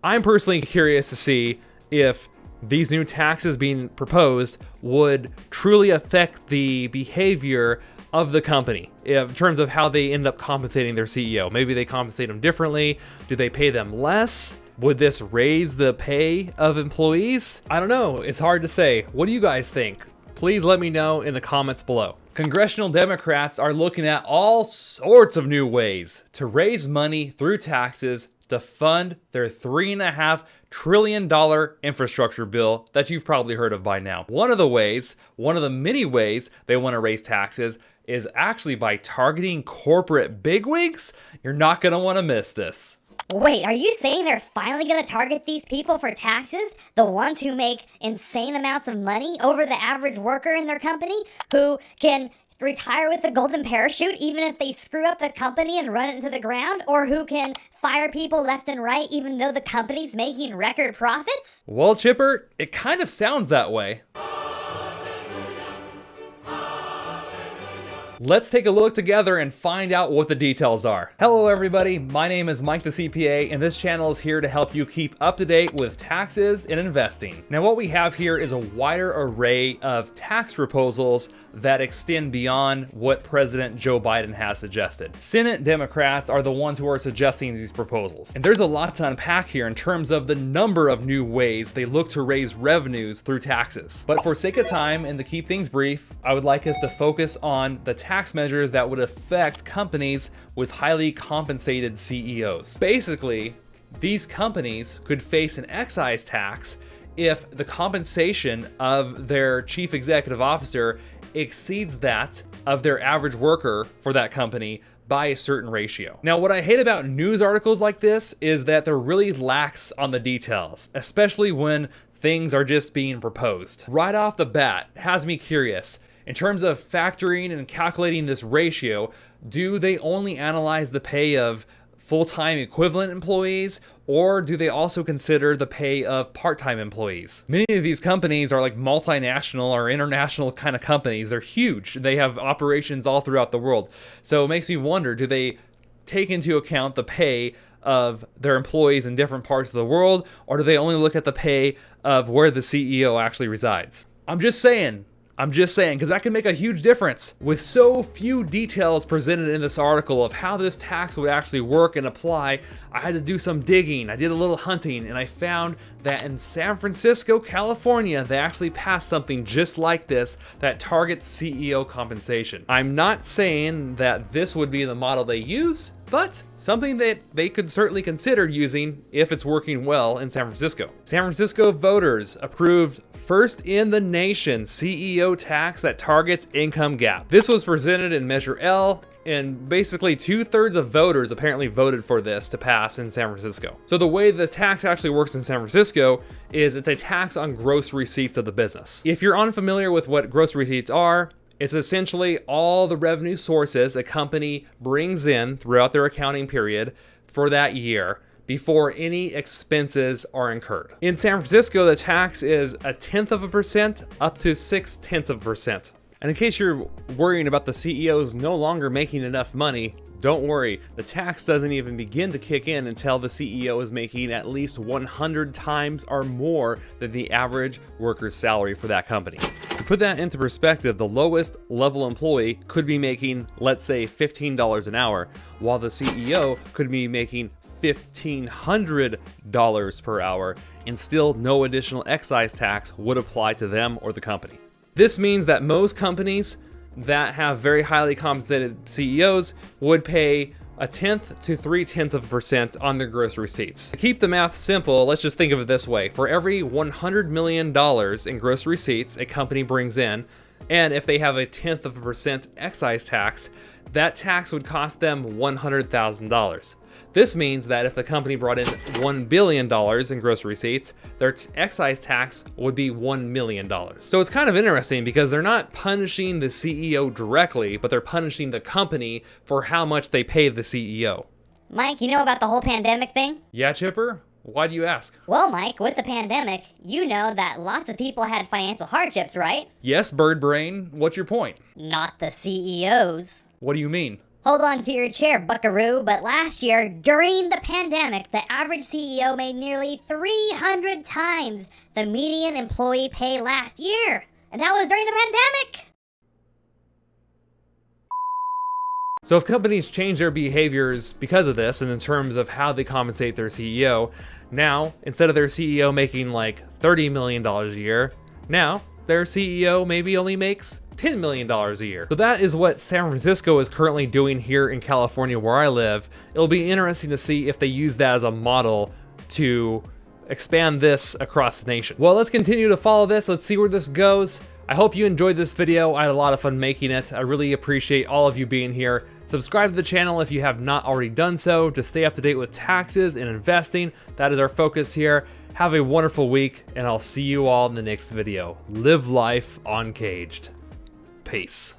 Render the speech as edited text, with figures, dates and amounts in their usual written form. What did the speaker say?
I'm personally curious to see if these new taxes being proposed would truly affect the behavior of the company in terms of how they end up compensating their CEO. Maybe they compensate them differently. Do they pay them less? Would this raise the pay of employees? I don't know. It's hard to say. What do you guys think? Please let me know in the comments below. Congressional Democrats are looking at all sorts of new ways to raise money through taxes to fund their $3.5 trillion infrastructure bill that you've probably heard of by now. One of the many ways they want to raise taxes is actually by targeting corporate bigwigs. You're not going to want to miss this. Wait, are you saying they're finally going to target these people for taxes? The ones who make insane amounts of money over the average worker in their company, who can retire with a golden parachute even if they screw up the company and run it into the ground, or who can fire people left and right even though the company's making record profits? Well, Chipper, it kind of sounds that way. Let's take a look together and find out what the details are. Hello everybody, my name is Mike the CPA, and this channel is here to help you keep up to date with taxes and investing. Now what we have here is a wider array of tax proposals that extend beyond what President Joe Biden has suggested. Senate Democrats are the ones who are suggesting these proposals. And there's a lot to unpack here in terms of the number of new ways they look to raise revenues through taxes. But for sake of time and to keep things brief, I would like us to focus on the tax measures that would affect companies with highly compensated CEOs. Basically, these companies could face an excise tax if the compensation of their chief executive officer exceeds that of their average worker for that company by a certain ratio. Now, what I hate about news articles like this is that they're really lax on the details, especially when things are just being proposed. Right off the bat, it has me curious. In terms of factoring and calculating this ratio, do they only analyze the pay of full-time equivalent employees, or do they also consider the pay of part-time employees? Many of these companies are like multinational or international kind of companies. They're huge. They have operations all throughout the world. So it makes me wonder, do they take into account the pay of their employees in different parts of the world, or do they only look at the pay of where the CEO actually resides? I'm just saying, because that can make a huge difference. With so few details presented in this article of how this tax would actually work and apply, I had to do some digging. I did a little hunting, and I found that in San Francisco, California, they actually passed something just like this that targets CEO compensation. I'm not saying that this would be the model they use, but something that they could certainly consider using if it's working well in San Francisco. San Francisco voters approved first in the nation CEO tax that targets income gap. This was presented in Measure L, and basically 2/3 of voters apparently voted for this to pass in San Francisco. So the way the tax actually works in San Francisco is it's a tax on gross receipts of the business. If you're unfamiliar with what gross receipts are, it's essentially all the revenue sources a company brings in throughout their accounting period for that year before any expenses are incurred. In San Francisco, the tax is 0.1% up to 0.6%. And in case you're worrying about the CEOs no longer making enough money, don't worry. The tax doesn't even begin to kick in until the CEO is making at least 100 times or more than the average worker's salary for that company. To put that into perspective, the lowest level employee could be making, let's say, $15 an hour, while the CEO could be making $1,500 per hour, and still no additional excise tax would apply to them or the company. This means that most companies that have very highly compensated CEOs would pay 0.1 to 0.3% on their gross receipts. To keep the math simple, let's just think of it this way. For every $100 million in gross receipts a company brings in, and if they have 0.1% excise tax, that tax would cost them $100,000. This means that if the company brought in $1 billion in gross receipts, their excise tax would be $1 million. So it's kind of interesting because they're not punishing the CEO directly, but they're punishing the company for how much they pay the CEO. Mike, you know about the whole pandemic thing? Yeah, Chipper? Why do you ask? Well, Mike, with the pandemic, you know that lots of people had financial hardships, right? Yes, Bird Brain. What's your point? Not the CEOs. What do you mean? Hold on to your chair, buckaroo, but last year, during the pandemic, the average CEO made nearly 300 times the median employee pay last year. And that was during the pandemic! So if companies change their behaviors because of this, and in terms of how they compensate their CEO, now, instead of their CEO making like $30 million a year, now their CEO maybe only makes $10 million a year. So that is what San Francisco is currently doing here in California where I live. It'll be interesting to see if they use that as a model to expand this across the nation. Well, let's continue to follow this. Let's see where this goes. I hope you enjoyed this video. I had a lot of fun making it. I really appreciate all of you being here. Subscribe to the channel if you have not already done so to stay up to date with taxes and investing. That is our focus here. Have a wonderful week, and I'll see you all in the next video. Live life uncaged. Peace.